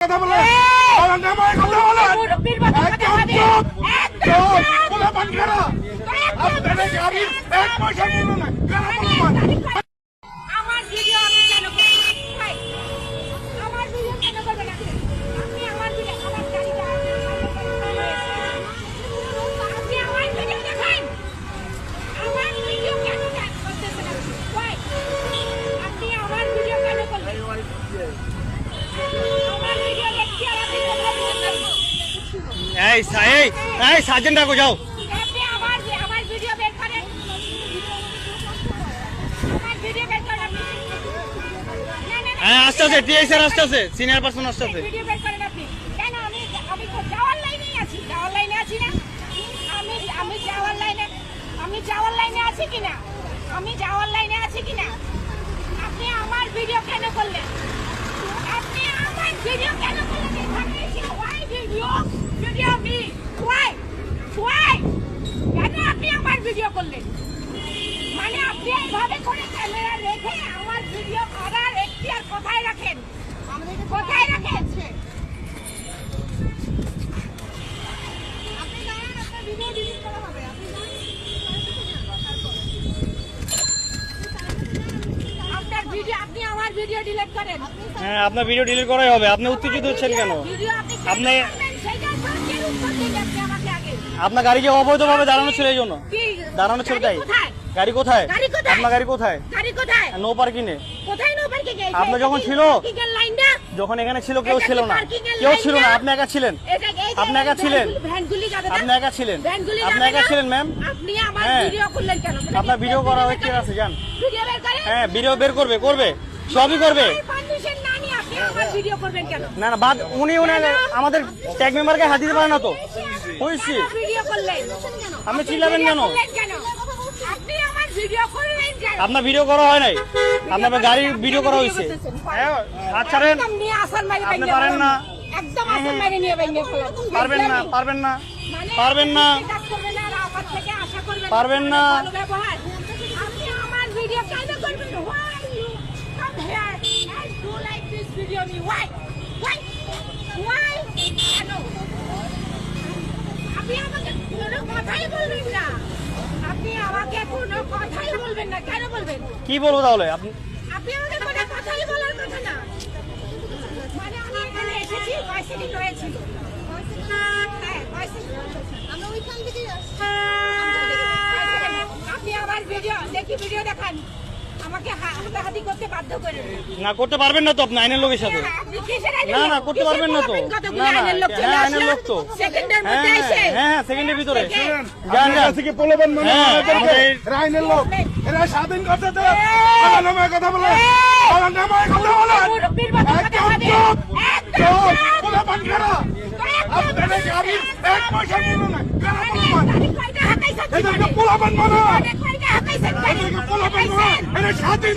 কথা বলে নামায় কথা বলে আপনাদের গাড়ির এক পয়সা নিল না আমার ভিডিও আমি কেন ভাই আমার ভিডিও কেন করবেন আপনি আমার ভিডিও আমার গাড়িটা আপনি আমার ভিডিও দেখেন আমার ভিডিও কেন করতেছেন ভাই আপনি আমার ভিডিও কেন করলেন আমার ভিডিও দেখছি আর আপনি এই সার্জেন্ট ডাকো যাও। আপনি আমার ভিডিও বের করেন আমার ভিডিও বের করেন হ্যাঁ আসতে আছে টিআই স্যার আসতে আছে সিনিয়র পারসন আসতে আছে। ভিডিও বের করেন আপনি কেন আমি তো যাওয়ার লাইনেই আছি যাওয়ার লাইনে আছি না আমি যাওয়ার লাইনে আছি কিনা আমি যাওয়ার লাইনে আছি কিনা আপনি আমার ভিডিও কেন করলেন আপনি আমার ভিডিও কেন করলেন এখানে এসে ওয়াই ভিডিও মি ওয়াই কেন আপনি আমার ভিডিও করলেন মানে আপনি এইভাবে করে ক্যামেরা রেখে আমার ভিডিও করার এখতিয়ার কোথায় রাখেন কোথায় রাখেন আপনি জানেন আপনার ভিডিও ডিলিট করা হবে আপনার ভিডিও আপনি আমার ভিডিও ডিলিট করেন হ্যাঁ আপনার ভিডিও ডিলিট করাই হবে। আপনি উত্তেজিত হচ্ছেন কেন? আপনি আপনার গাড়িকে অবৈধভাবে দাঁড়ানো ছিল এই জন্য দাঁড়ানো ছিল তাই। গাড়ি কোথায়? আপনার গাড়ি কোথায়? নো পার্কিং এ। আপনি যখন ছিল যখন এখানে ছিল কেউ ছিল না আপনি একা ছিলেন আপনি একা ছিলেন ম্যাম। আপনার ভিডিও করা হচ্ছে আছে জান। হ্যাঁ ভিডিও বের করবে সবই করবে। না না বাদ উনি আমাদের ট্যাগ মেম্বারকে হাত দিতে পারে না তো হয়েছি। আপনি চিল্লাবেন কেন? আপনার ভিডিও করা হয় নাই আপনার গাড়ির ভিডিও করা হয়েছে। আচ্ছা আপনি পারেন না পারবেন না আপনি আমাকে কোনো কথাই বলবেন না কেন বলবেন? কি বলবো তাহলে? আপনি আমাকে কোনো কথাই বলার কথা না মানে আমি এখানে এসেছি পয়সাটি রয়েছিল আমরা ওইখান থেকে আপনি আমার ভিডিও দেখান আমাকে হাতাহাতি করতে বাধ্য করেন না করতে পারবেন না তো আপনি আইনের লোকের সাথে না করতে পারবেন না তো না আইনের লোক তো হ্যাঁ সেকেন্ডের ভিতরে থেকে পোলাপান মানে আইনের লোক এরা স্বাধীন করতে নামায় কথা বলে নামায় কথা বলে পোলাপান খারা আপনাদের গাড়ির এক পয়সা নিল না এদেরকে পোলাপান মানে এদেরকে পোলাপান মানে এরা স্বাধীন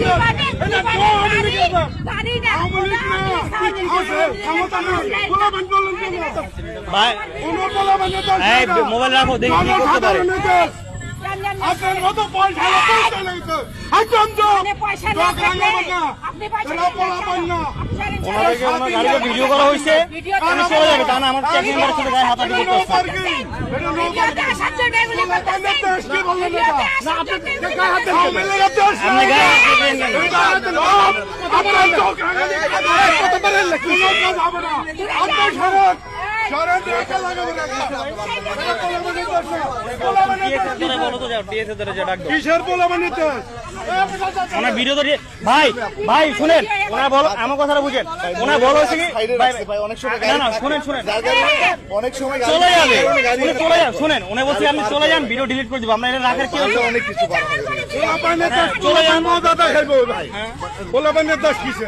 মোবাইল রাখো দেখি কি করতে পারে। আপনার মতো পয়সা ওনাদেরকে ওনার গাড়িতে ভিডিও করা হয়েছে আমি চলে যাবে তা না আমার ট্যাগ মেম্বারের সাথে গায়ে হাতাহাতি করতেছে। আপনি গায়ে ওনার ভিডিও তো ভাই শুনেন ওনার বল আমার কথাটা বুঝেন ওনার বল হয়েছে কি না শুনেন অনেক সময় চলে যাবে শুনেন উনি বলছি আপনি চলে যান ভিডিও ডিলিট করে দিব আমরা এটা রাখার কি আছে অনেক কিছু চলে যান দাদা খেলবো ভাই পোলাপানের দাস কিসে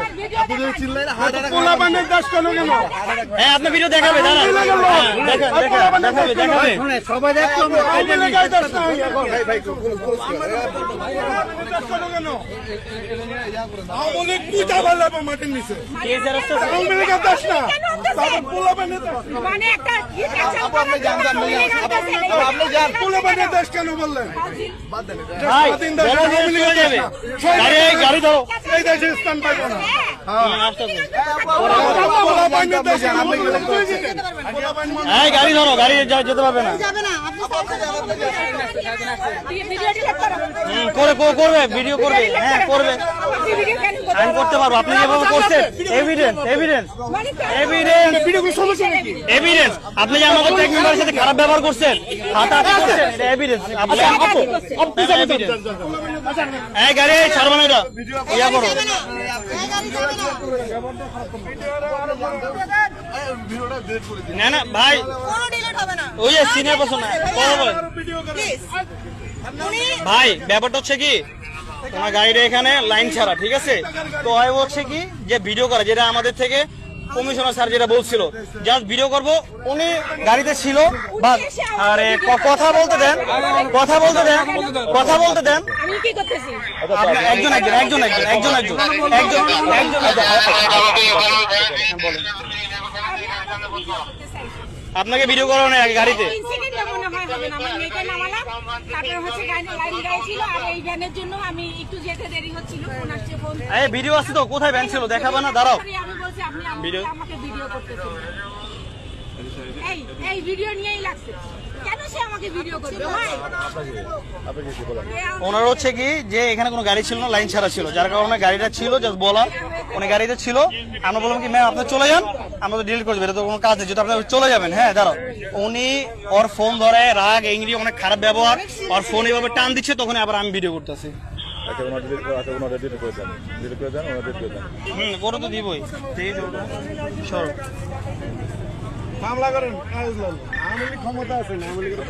পোলাপানের দাস কেন কেন হ্যাঁ আপনার ভিডিও দেখাবে দেখাবে সবাই দেখতো অনেক পূজা ভালো মাটির নিচে দাস না মানে একটা পোলাপানের দাস কেন বললেন? দেশ আওয়ামী লীগের দেশ যাবে না। গাড়ি ধরো এই দেশে স্থান পাইবো না। আসতে হবে। পোলাপাইনের দেশ আওয়ামী লীগের দেশ। পোলাপাইন মানুষ এই গাড়ি ধরো গাড়ি যেতে পারবে না করবে ভিডিও করবে হ্যাঁ করবে সাইন করতে পারবো আপনি যেভাবে করছেন এভিডেন্স ভিডিওগুলো সমস্যা নাকি? এভিডেন্স আপনি যে আমাদের ট্যাগ মেম্বারের সাথে খারাপ ব্যবহার করছেন হাতাহাতি করছেন এটা এভিডেন্স আপনি এই গাড়ি ছাড়বে না এটা ইয়া করো না না ভাই ওই যে সিনিয়র পারসন না ভাই ব্যাপারটা হচ্ছে কি তোমার গাড়িটা এখানে লাইন ছাড়া ঠিক আছে তো হয় হচ্ছে কি যে ভিডিও করা যেটা আমাদের থেকে কমিশনার স্যার যেটা বলছিল জাস্ট ভিডিও করব উনি গাড়িতে ছিল বা আরে কথা বলতে দেন আমি কি করতেছি একজন আপনাকে ভিডিও করানো নেই আগে গাড়িতে ইনসিডেন্ট মনে হয় হবে না আমার মেয়েকে নামালাম তারপর হচ্ছে গাড়ি লাইন দেওয়া ছিল আর এই ভ্যানের জন্য আমি একটু যেতে দেরি হচ্ছিল ফোন আসছে ফোন এই ভিডিও আছে তো কোথায় ভ্যান ছিল দেখাবে না দাঁড়াও আমি বলছি আপনি আমাকে ভিডিও করতেছেন এই ভিডিও নিয়েই লাগছে কেন সে আমাকে ভিডিও করবে ভাই ওনার হচ্ছে কি যে এখানে কোনো গাড়ি ছিল না লাইন ছাড়া ছিল যার কারণে গাড়িটা ছিল জাস্ট বলা উনি গাড়িতে ছিল আমরা বললাম কি ম্যাম আপনি চলে যান আমরা তো ডিলিট করে দেবো এটা তো কোনো কাজ নেই যদি আপনি চলে যাবেন হ্যাঁ দাঁড়াও উনি ওর ফোন ধরে রাগ ইংরি অনেক খারাপ ব্যবহার ওর ফোন এভাবে টান দিচ্ছে তখন আবার আমি ভিডিও করতেছি ওরা তো দিবই সর মামলা করেন আওয়ামী লীগ ক্ষমতা আছে না আওয়ামী লীগের